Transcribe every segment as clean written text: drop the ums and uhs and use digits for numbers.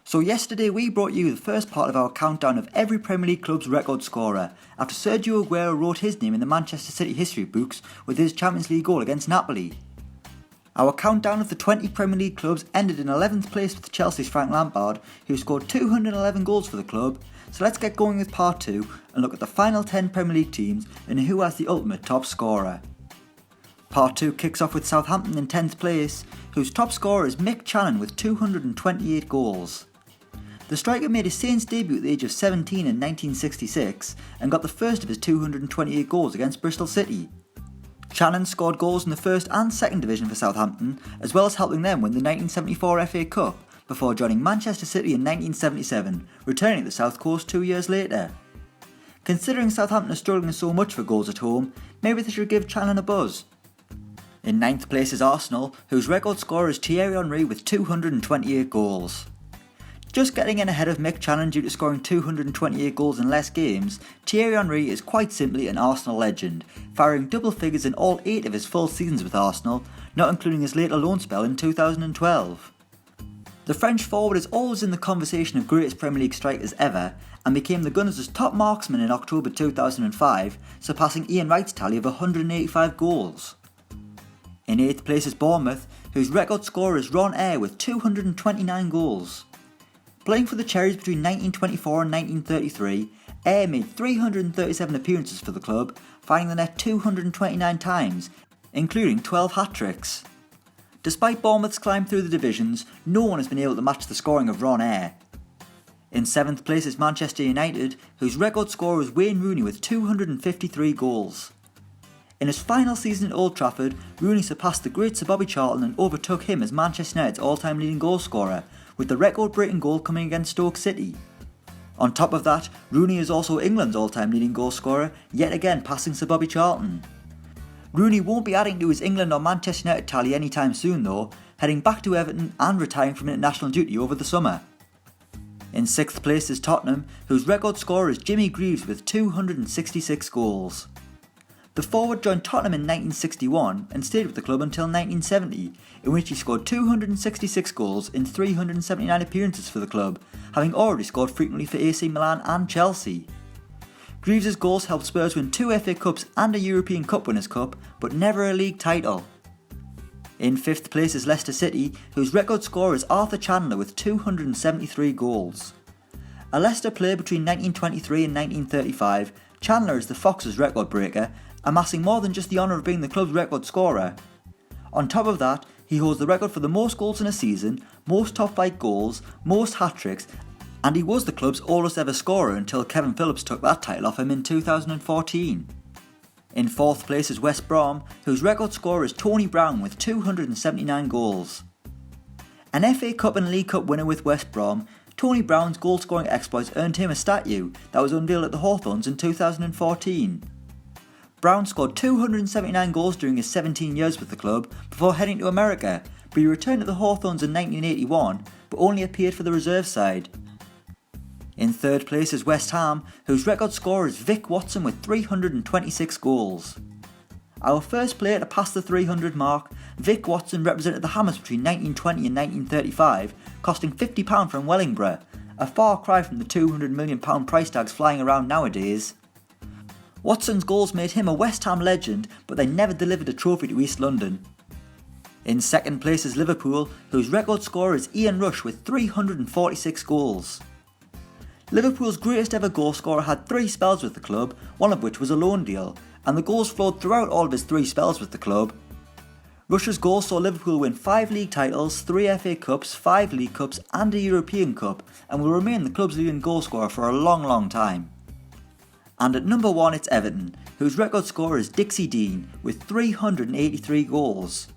So yesterday we brought you the first part of our countdown of every Premier League club's record scorer, after Sergio Aguero wrote his name in the Manchester City history books with his Champions League goal against Napoli. Our countdown of the 20 Premier League clubs ended in 11th place with Chelsea's Frank Lampard, who scored 211 goals for the club. So let's get going with part 2 and look at the final 10 Premier League teams and who has the ultimate top scorer. Part 2 kicks off with Southampton in 10th place, whose top scorer is Mick Channon with 228 goals. The striker made his Saints debut at the age of 17 in 1966 and got the first of his 228 goals against Bristol City. Channon scored goals in the first and second division for Southampton, as well as helping them win the 1974 FA Cup before joining Manchester City in 1977, returning to the South Coast 2 years later. Considering Southampton are struggling so much for goals at home, maybe they should give Channon a buzz. In 9th place is Arsenal, whose record scorer is Thierry Henry with 228 goals. Just getting in ahead of Mick Channon due to scoring 228 goals in less games, Thierry Henry is quite simply an Arsenal legend, firing double figures in all 8 of his full seasons with Arsenal, not including his later loan spell in 2012. The French forward is always in the conversation of greatest Premier League strikers ever, and became the Gunners' top marksman in October 2005, surpassing Ian Wright's tally of 185 goals. In 8th place is Bournemouth, whose record scorer is Ron Ayre with 229 goals. Playing for the Cherries between 1924 and 1933, Ayre made 337 appearances for the club, finding the net 229 times, including 12 hat-tricks. Despite Bournemouth's climb through the divisions, no one has been able to match the scoring of Ron Ayre. In 7th place is Manchester United, whose record scorer is Wayne Rooney with 253 goals. In his final season at Old Trafford, Rooney surpassed the great Sir Bobby Charlton and overtook him as Manchester United's all-time leading goalscorer, with the record-breaking goal coming against Stoke City. On top of that, Rooney is also England's all-time leading goalscorer, yet again passing Sir Bobby Charlton. Rooney won't be adding to his England or Manchester United tally anytime soon though, heading back to Everton and retiring from international duty over the summer. In 6th place is Tottenham, whose record scorer is Jimmy Greaves with 266 goals. The forward joined Tottenham in 1961 and stayed with the club until 1970, in which he scored 266 goals in 379 appearances for the club, having already scored frequently for AC Milan and Chelsea. Greaves' goals helped Spurs win 2 FA Cups and a European Cup Winners' Cup, but never a league title. In 5th place is Leicester City, whose record scorer is Arthur Chandler with 273 goals. A Leicester player between 1923 and 1935, Chandler is the Foxes' record breaker, amassing more than just the honour of being the club's record scorer. On top of that, he holds the record for the most goals in a season, most top-flight goals, most hat-tricks, and he was the club's oldest ever scorer until Kevin Phillips took that title off him in 2014. In 4th place is West Brom, whose record scorer is Tony Brown with 279 goals. An FA Cup and League Cup winner with West Brom, Tony Brown's goal-scoring exploits earned him a statue that was unveiled at the Hawthorns in 2014. Brown scored 279 goals during his 17 years with the club before heading to America, but he returned to the Hawthorns in 1981 but only appeared for the reserve side. In 3rd place is West Ham, whose record scorer is Vic Watson with 326 goals. Our first player to pass the 300 mark, Vic Watson represented the Hammers between 1920 and 1935, costing £50 from Wellingborough, a far cry from the £200 million price tags flying around nowadays. Watson's goals made him a West Ham legend, but they never delivered a trophy to East London. In 2nd place is Liverpool, whose record scorer is Ian Rush with 346 goals. Liverpool's greatest ever goalscorer had 3 spells with the club, one of which was a loan deal, and the goals flowed throughout all of his 3 spells with the club. Rush's goals saw Liverpool win 5 league titles, 3 FA Cups, 5 League Cups and a European Cup, and will remain the club's leading goalscorer for a long time. And at number 1 it's Everton, whose record scorer is Dixie Dean with 383 goals.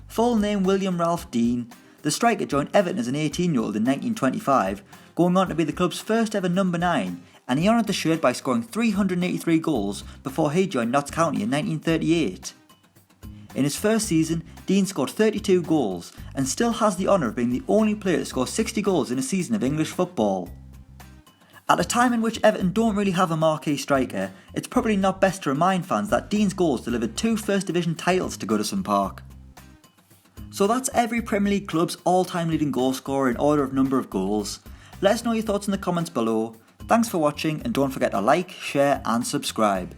Full name William Ralph Dean, the striker joined Everton as an 18-year-old in 1925, going on to be the club's first ever number 9, and he honoured the shirt by scoring 383 goals before he joined Notts County in 1938. In his first season, Dean scored 32 goals and still has the honour of being the only player to score 60 goals in a season of English football. At a time in which Everton don't really have a marquee striker, it's probably not best to remind fans that Dean's goals delivered 2 First Division titles to Goodison Park. So that's every Premier League club's all-time leading goal scorer in order of number of goals. Let us know your thoughts in the comments below. Thanks for watching and don't forget to like, share and subscribe.